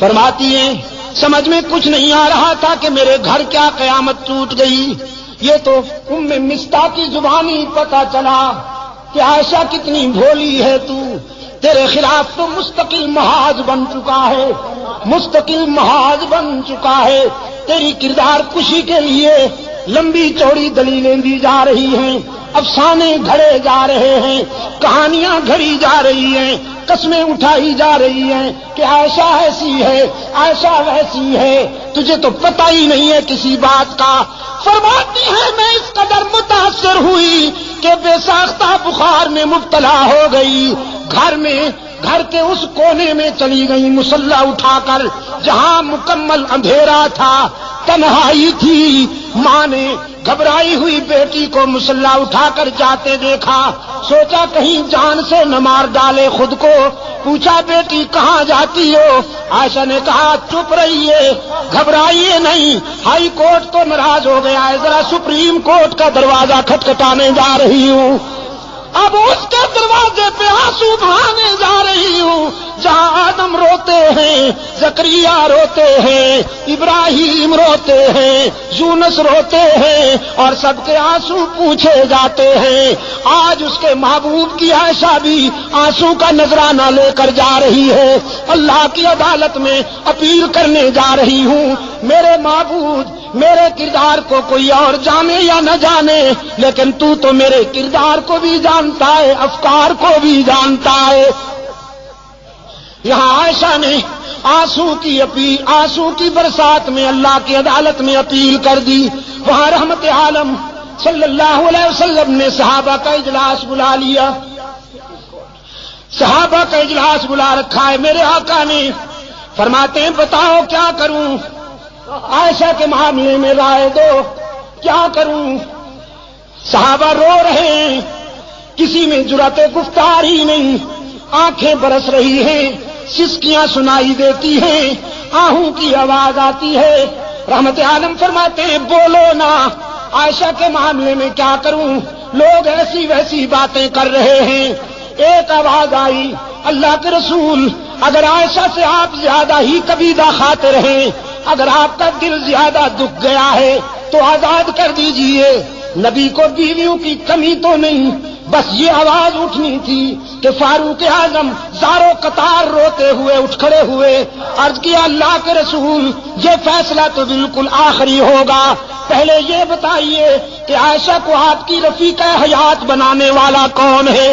فرماتی ہیں سمجھ میں کچھ نہیں آ رہا تھا کہ میرے گھر کیا قیامت ٹوٹ گئی. یہ تو ام مصطح کی زبانی پتہ چلا کہ عائشہ کتنی بھولی ہے تو. تیرے خلاف تو مستقل محاذ بن چکا ہے، مستقل محاذ بن چکا ہے. تیری کردار کشی کے لیے لمبی چوڑی دلیلیں دی جا رہی ہیں، افسانے گھڑے جا رہے ہیں، کہانیاں گھڑی جا رہی ہیں، قسمیں اٹھائی جا رہی ہیں کہ عائشہ ایسی ہے، عائشہ ویسی ہے. تجھے تو پتہ ہی نہیں ہے کسی بات کا. فرماتی ہے میں اس قدر متاثر ہوئی کہ بے ساختہ بخار میں مبتلا ہو گئی. گھر کے اس کونے میں چلی گئی مصلی اٹھا کر جہاں مکمل اندھیرا تھا، تنہائی تھی. ماں نے گھبرائی ہوئی بیٹی کو مصلی اٹھا کر جاتے دیکھا، سوچا کہیں جان سے نہ مار ڈالے خود کو. پوچھا بیٹی کہاں جاتی ہو؟ عائشہ نے کہا چپ رہیے، گھبرائیے نہیں، ہائی کورٹ تو ناراض ہو گیا ہے، ذرا سپریم کورٹ کا دروازہ کھٹکھٹانے جا رہی ہوں. اب اس کے دروازے پہ آنسو بہانے جا رہی ہوں جہاں آدم روتے ہیں، زکریا روتے ہیں، ابراہیم روتے ہیں، یونس روتے ہیں اور سب کے آنسو پوچھے جاتے ہیں. آج اس کے محبوب کی عائشہ بھی آنسو کا نذرانہ لے کر جا رہی ہے، اللہ کی عدالت میں اپیل کرنے جا رہی ہوں. میرے معبود میرے کردار کو کوئی اور جانے یا نہ جانے، لیکن تو میرے کردار کو بھی جانتا ہے، افکار کو بھی جانتا ہے. یہاں عائشہ نے آنسو کی برسات میں اللہ کی عدالت میں اپیل کر دی. وہاں رحمت عالم صلی اللہ علیہ وسلم نے صحابہ کا اجلاس بلا لیا، صحابہ کا اجلاس بلا رکھا ہے. میرے آقا نے فرماتے ہیں بتاؤ کیا کروں، عائشہ کے معاملے میں رائے دو، کیا کروں. صحابہ رو رہے ہیں، کسی میں جرأت گفتار ہی نہیں، آنکھیں برس رہی ہیں، سسکیاں سنائی دیتی ہیں، آہوں کی آواز آتی ہے. رحمت عالم فرماتے ہیں بولو نا، عائشہ کے معاملے میں کیا کروں، لوگ ایسی ویسی باتیں کر رہے ہیں. ایک آواز آئی اللہ کے رسول اگر عائشہ سے آپ زیادہ ہی کبیدہ خاطر ہیں، اگر آپ کا دل زیادہ دکھ گیا ہے تو آزاد کر دیجئے. نبی کو بیویوں کی کمی تو نہیں، بس یہ آواز اٹھنی تھی کہ فاروق اعظم زارو قطار روتے ہوئے اٹھ کھڑے ہوئے. عرض کیا اللہ کے رسول یہ فیصلہ تو بالکل آخری ہوگا، پہلے یہ بتائیے کہ عائشہ کو آپ کی رفیقہ حیات بنانے والا کون ہے؟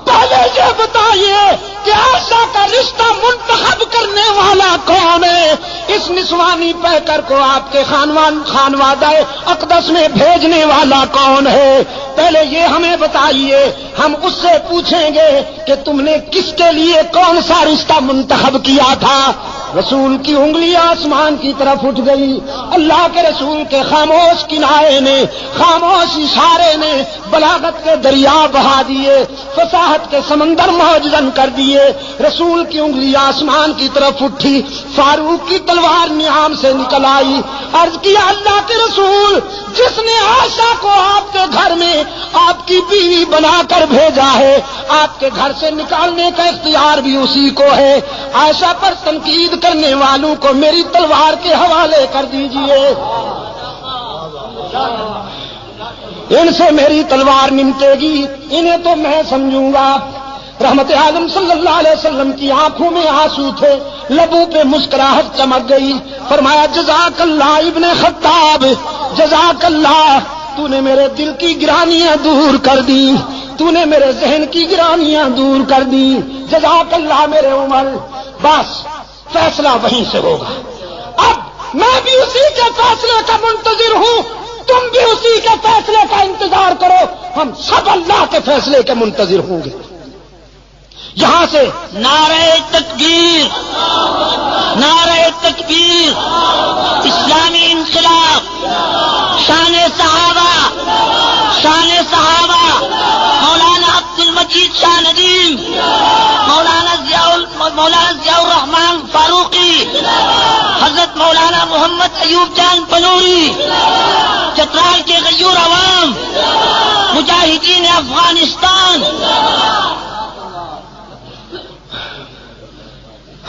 پہلے یہ بتائیے کہ عائشہ کا رشتہ منتخب کرنے والا کون ہے؟ اس نسوانی پیکر کو آپ کے خانوادہ اقدس میں بھیجنے والا کون ہے؟ پہلے یہ ہمیں بتائیے، ہم اس سے پوچھیں گے کہ تم نے کس کے لیے کون سا رشتہ منتخب کیا تھا. رسول کی انگلی آسمان کی طرف اٹھ گئی. اللہ کے رسول کے خاموش کنارے نے، خاموش اشارے نے بلاغت کے دریا بہا دیے، فصاحت کے سمندر موجزن کر دیے. رسول کی انگلی آسمان کی طرف اٹھی، فاروق کی تلوار نیام سے نکل آئی. عرض کیا اللہ کے رسول جس نے عائشہ کو آپ کے گھر میں آپ کی بیوی بنا کر بھیجا ہے، آپ کے گھر سے نکالنے کا اختیار بھی اسی کو ہے. عائشہ پر تنقید کرنے والوں کو میری تلوار کے حوالے کر دیجئے، ان سے میری تلوار نمٹے گی، انہیں تو میں سمجھوں گا. رحمت عالم صلی اللہ علیہ وسلم کی آنکھوں میں آنسو تھے، لبوں پہ مسکراہٹ چمک گئی. فرمایا جزاک اللہ ابن خطاب، جزاک اللہ، تو نے میرے دل کی گرانیاں دور کر دی، تو نے میرے ذہن کی گرانیاں دور کر دی. جزاک اللہ میرے عمر. بس فیصلہ وہیں سے ہوگا. اب میں بھی اسی کے فیصلے کا منتظر ہوں، تم بھی اسی کے فیصلے کا انتظار کرو، ہم سب اللہ کے فیصلے کے منتظر ہوں گے. یہاں سے نعرہ تکبیر، نعرہ تکبیر، اسلامی انقلاب، شان صحابہ، شان صحابہ، مولانا عبد المجید شاہ ندیم، مولانا ضیاء الرحمان فاروقی، حضرت مولانا محمد ایوب جان پنوری، چترال کے غیور عوام، مجاہدین افغانستان.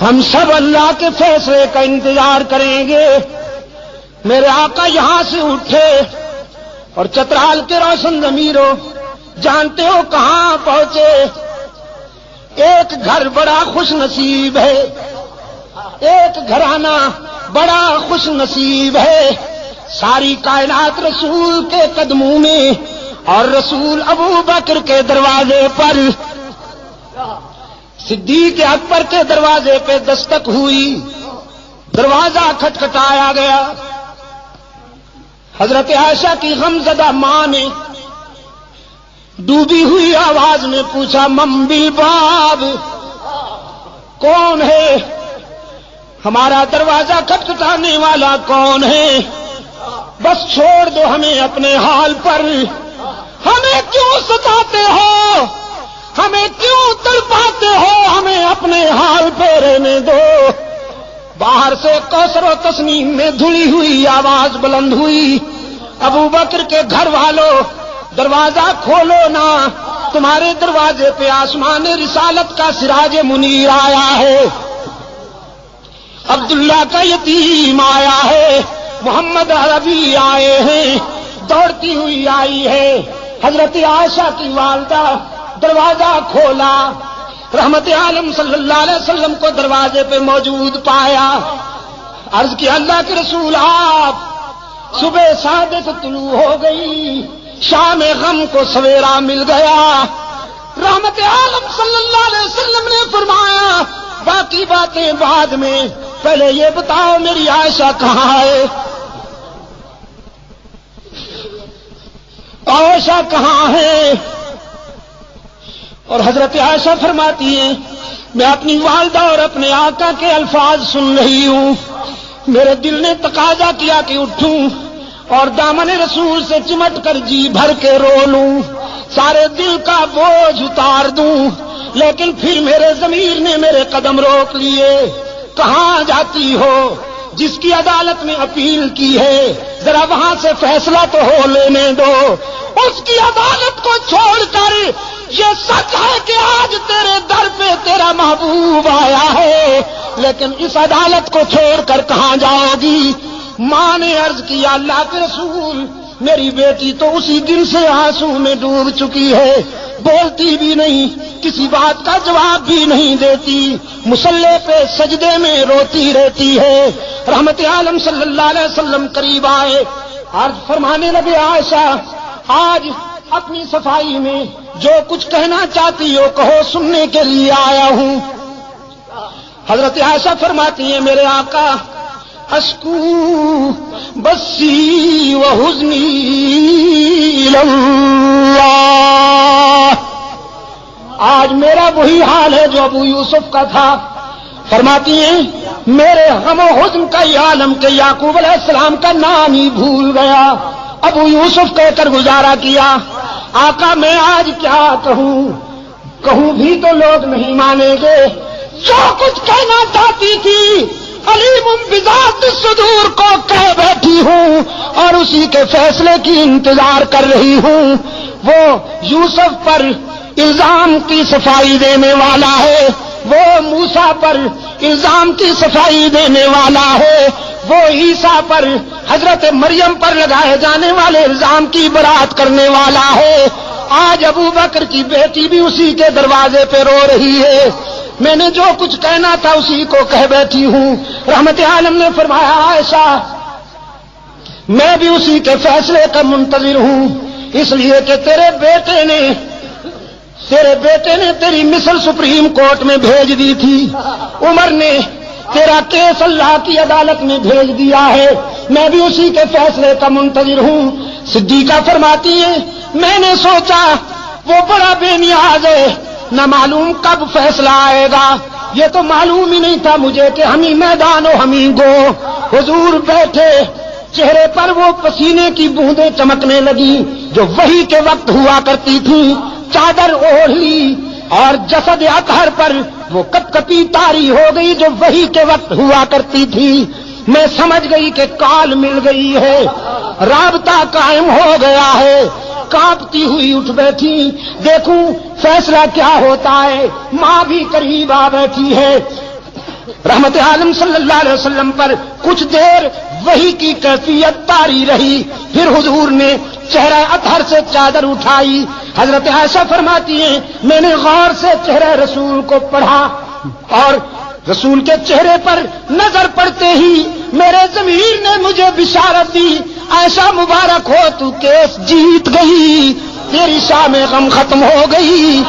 ہم سب اللہ کے فیصلے کا انتظار کریں گے۔ میرے آقا یہاں سے اٹھے اور چترال کے روشن ضمیروں جانتے ہو کہاں پہنچے؟ ایک گھر بڑا خوش نصیب ہے، ایک گھرانہ بڑا خوش نصیب ہے، ساری کائنات رسول کے قدموں میں اور رسول ابو بکر کے دروازے پر، صدیق اکبر کے دروازے پہ دستک ہوئی، دروازہ کھٹکھٹایا گیا۔ حضرت عائشہ کی غمزدہ ماں نے ڈوبی ہوئی آواز میں پوچھا، من بالباب، کون ہے؟ ہمارا دروازہ کھٹکھٹانے والا کون ہے؟ بس چھوڑ دو ہمیں اپنے حال پر، ہمیں کیوں ستاتے ہو، ہمیں کیوں تڑپاتے ہو، ہمیں اپنے حال پہ رہنے دو۔ باہر سے کوثر و تسنیم میں دھلی ہوئی آواز بلند ہوئی، ابو بکر کے گھر والوں دروازہ کھولو نا، تمہارے دروازے پہ آسمان رسالت کا سراج منیر آیا ہے، عبداللہ کا یتیم آیا ہے، محمد عربی آئے ہیں، دوڑتی ہوئی آئی ہے۔ حضرت عائشہ کی والدہ دروازہ کھولا، رحمت عالم صلی اللہ علیہ وسلم کو دروازے پہ موجود پایا، عرض کیا اللہ کے رسول آپ، صبح صادق طلوع ہو گئی، شام غم کو سویرا مل گیا۔ رحمت عالم صلی اللہ علیہ وسلم نے فرمایا باقی باتیں بعد میں، پہلے یہ بتاؤ میری عائشہ کہاں ہے؟ عائشہ کہاں ہے؟ اور حضرت عائشہ فرماتی ہیں میں اپنی والدہ اور اپنے آقا کے الفاظ سن رہی ہوں، میرے دل نے تقاضا کیا کہ اٹھوں اور دامن رسول سے چمٹ کر جی بھر کے رو لوں، سارے دل کا بوجھ اتار دوں، لیکن پھر میرے ضمیر نے میرے قدم روک لیے۔ کہاں جاتی ہو؟ جس کی عدالت میں اپیل کی ہے ذرا وہاں سے فیصلہ تو ہو لینے دو، اس کی عدالت کو چھوڑ کر یہ سچ ہے کہ آج تیرے در پہ تیرا محبوب آیا ہے، لیکن اس عدالت کو چھوڑ کر کہاں جاؤ گی؟ ماں نے عرض کیا اللہ کے رسول میری بیٹی تو اسی دن سے آنسو میں ڈوب چکی ہے، بولتی بھی نہیں، کسی بات کا جواب بھی نہیں دیتی، مصلے پہ سجدے میں روتی رہتی ہے۔ رحمت عالم صلی اللہ علیہ وسلم قریب آئے، عرض فرمانے لگے عائشہ آج اپنی صفائی میں جو کچھ کہنا چاہتی ہو کہو، سننے کے لیے آیا ہوں۔ حضرت عائشہ فرماتی ہیں میرے آقا اشکو بسی و حزنی اللہ، آج میرا وہی حال ہے جو ابو یوسف کا تھا۔ فرماتی ہیں میرے غم و حزن کا یہ عالم کہ یعقوب علیہ السلام کا نام ہی بھول گیا، ابو یوسف کہہ کر گزارا کیا۔ آقا میں آج کیا کہوں بھی تو لوگ نہیں مانیں گے، جو کچھ کہنا چاہتی تھی علیم بذات الصدور کو کہہ بیٹھی ہوں اور اسی کے فیصلے کی انتظار کر رہی ہوں۔ وہ یوسف پر الزام کی صفائی دینے والا ہے، وہ موسیٰ پر الزام کی صفائی دینے والا ہے، وہ عیسیٰ پر حضرت مریم پر لگائے جانے والے الزام کی برات کرنے والا ہے۔ آج ابو بکر کی بیٹی بھی اسی کے دروازے پہ رو رہی ہے، میں نے جو کچھ کہنا تھا اسی کو کہہ بیٹھی ہوں۔ رحمت عالم نے فرمایا عائشہ میں بھی اسی کے فیصلے کا منتظر ہوں، اس لیے کہ تیرے بیٹے نے تیری مثل سپریم کورٹ میں بھیج دی تھی، عمر نے تیرا کیس اللہ کی عدالت میں بھیج دیا ہے، میں بھی اسی کے فیصلے کا منتظر ہوں۔ صدیقہ فرماتی ہے میں نے سوچا وہ بڑا بے نیاز ہے، نہ معلوم کب فیصلہ آئے گا، یہ تو معلوم ہی نہیں تھا مجھے کہ ہمیں میدان و ہمیں گو۔ حضور بیٹھے، چہرے پر وہ پسینے کی بوندیں چمکنے لگی جو وحی کے وقت ہوا کرتی تھی، چادر اوڑھ لی اور جسد اطہر پر وہ کپ کپی تاری ہو گئی جو وحی کے وقت ہوا کرتی تھی۔ میں سمجھ گئی کہ کال مل گئی ہے، رابطہ قائم ہو گیا ہے، کانپتی ہوئی اٹھ بیٹھی، دیکھوں فیصلہ کیا ہوتا ہے۔ ماں بھی قریب آ بیٹھی ہے، رحمت عالم صلی اللہ علیہ وسلم پر کچھ دیر وحی کی کیفیت طاری رہی، پھر حضور نے چہرہ اطہر سے چادر اٹھائی۔ حضرت عائشہ فرماتی ہیں میں نے غور سے چہرہ رسول کو پڑھا اور رسول کے چہرے پر نظر پڑتے ہی میرے ضمیر نے مجھے بشارت دی، عائشہ مبارک ہو تو کیس جیت گئی، تیری شام غم ختم ہو گئی۔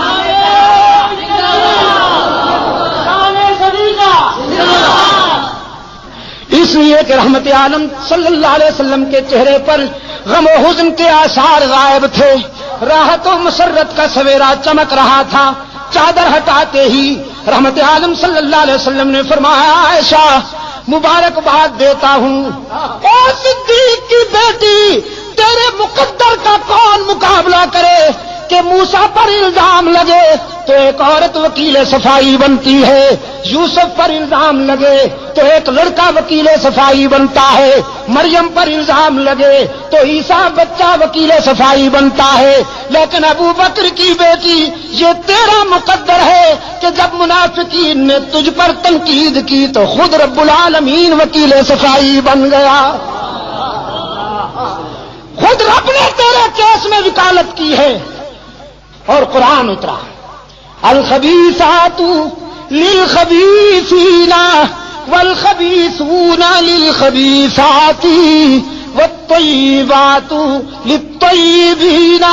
اس لیے کہ رحمت عالم صلی اللہ علیہ وسلم کے چہرے پر غم و حزن کے آثار غائب تھے، راحت و مسرت کا سویرا چمک رہا تھا۔ چادر ہٹاتے ہی رحمت عالم صلی اللہ علیہ وسلم نے فرمایا عائشہ مبارکباد دیتا ہوں، اے صدیق کی بیٹی، تیرے مقدر کا کون مقابلہ کرے کہ موسیٰ پر الزام لگے تو ایک عورت وکیل صفائی بنتی ہے، یوسف پر الزام لگے تو ایک لڑکا وکیل صفائی بنتا ہے، مریم پر الزام لگے تو عیسیٰ بچہ وکیل صفائی بنتا ہے، لیکن ابو بکر کی بیٹی یہ تیرا مقدر ہے کہ جب منافقین نے تجھ پر تنقید کی تو خود رب العالمین وکیل صفائی بن گیا، خود رب نے تیرے کیس میں وکالت کی ہے۔ اور قرآن اترا الخبیثات للخبیثین والخبیثون للخبیثات والطیبات للطیبین